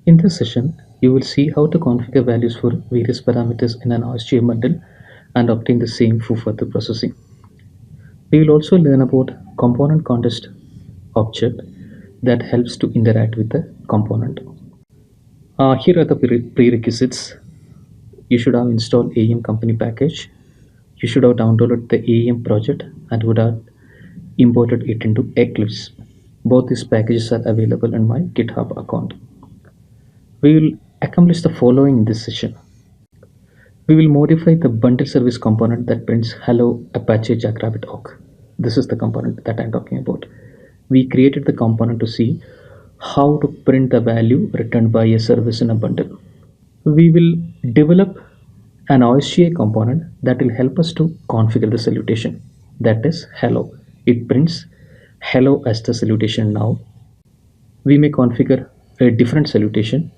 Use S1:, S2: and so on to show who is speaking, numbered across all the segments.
S1: In this session, you will see how to configure values for various parameters in an OSGI bundle and obtain the same for further processing. We will also learn about component context object that helps to interact with the component. Here are the prerequisites. You should have installed AEM company package. You should have downloaded the AEM project and would have imported it into Eclipse. Both these packages are available in my GitHub account. We will accomplish the following in this session. We will modify the bundle service component that prints hello Apache Jackrabbit awk. This is the component that I'm talking about. We created the component to see how to print the value returned by a service in a bundle. We will develop an OSGI component that will help us to configure the salutation. That is hello. It prints hello as the salutation now. We may configure a different salutation,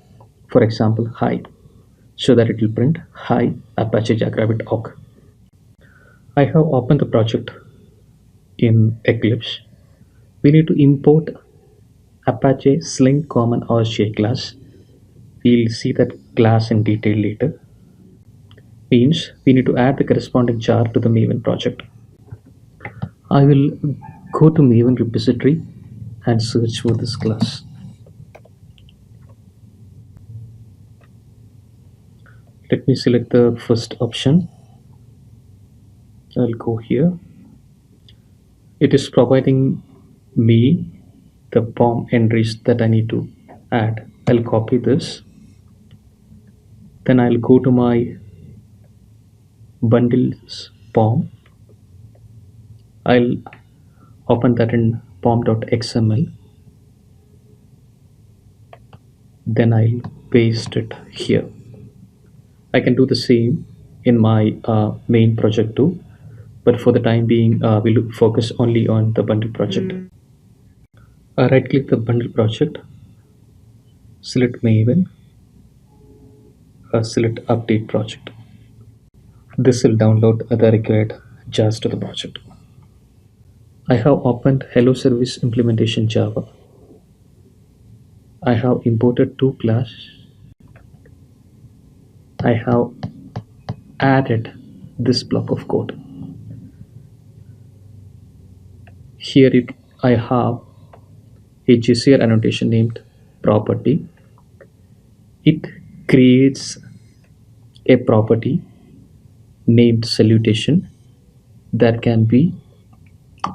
S1: for example, hi, so that it will print hi Apache Jackrabbit awk. I have opened the project in Eclipse. We need to import Apache Sling Common OSGI class. We'll see that class in detail later. Means we need to add the corresponding jar to the Maven project. I will go to Maven repository and search for this class. Let me select the first option. I'll go here. It is providing me the POM entries that I need to add. I'll copy this. Then I'll go to my bundles POM. I'll open that in pom.xml. Then I'll paste it here. I can do the same in my main project too, but for the time being, we'll focus only on the bundle project. Right click the bundle project, select Maven, select update project. This will download the required jars to the project. I have opened Hello Service Implementation Java. I have imported two classes. I have added this block of code. Here I have a JSON annotation named property. It creates a property named salutation that can be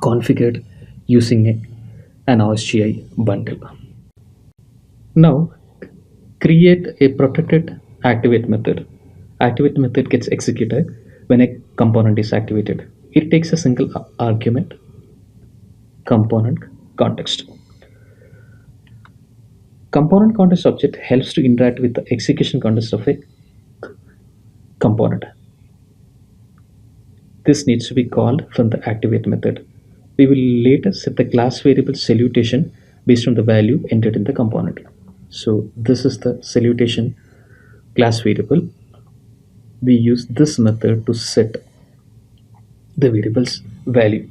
S1: configured using an OSGI bundle. Now create a protected activate method. Activate method gets executed when a component is activated. It takes a single argument, component context. Component context object helps to interact with the execution context of a component. This needs to be called from the activate method. We will later set the class variable salutation based on the value entered in the component. So this is the salutation class variable. We use this method to set the variable's value.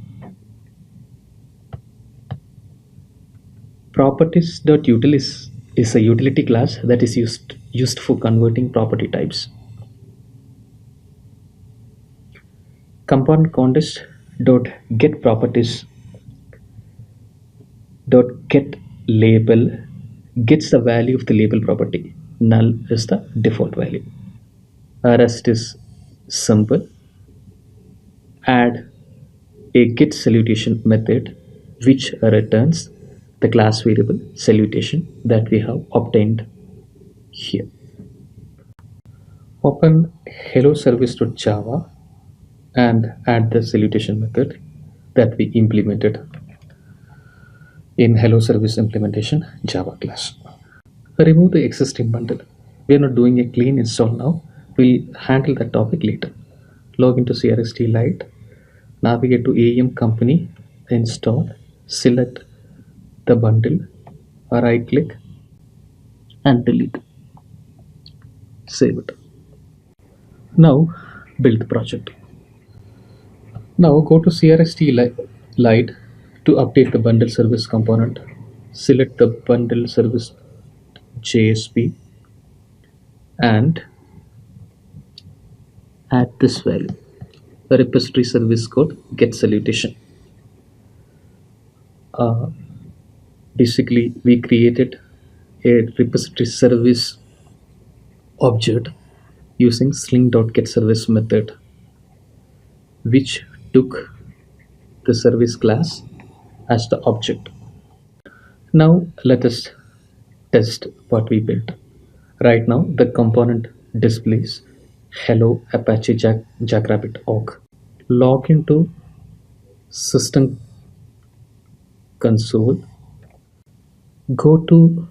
S1: Properties.util is a utility class that is used for converting property types. Component context dot get properties dot get label gets the value of the label property. Null is the default value. Rest is simple. Add a get salutation method which returns the class variable salutation that we have obtained here. Open hello service.java and add the salutation method that we implemented in hello service implementation Java class. Remove the existing bundle. We are not doing a clean install now. We'll handle that topic later. Log into CRST Lite, navigate to AEM company, install, select the bundle, right click and delete. Save it. Now build the project. Now go to CRST Lite to update the bundle service component. Select the bundle service JSP and add this value, the repository service code get salutation. Uh, Basically, we created a repository service object using sling.getService method, which took the service class as the object. Now let us test what we built. Right now, the component displays hello Apache Jackrabbit org. Log into system console, go to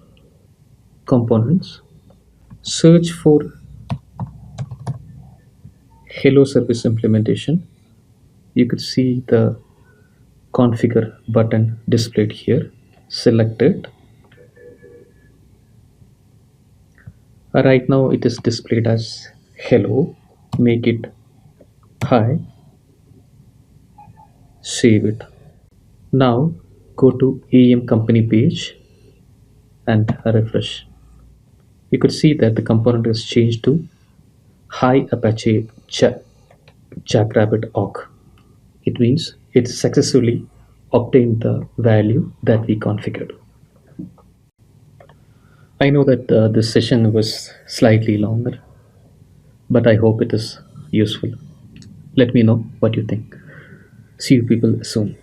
S1: components, search for hello service implementation. You could see the configure button displayed here. Select it. Right now it is displayed as hello. Make it hi. Save it. Now go to AEM company page and refresh. You could see that the component is changed to Hi Apache Jackrabbit org. It means it successfully obtained the value that we configured. I know that this session was slightly longer, but I hope it is useful. Let me know what you think. See you people soon.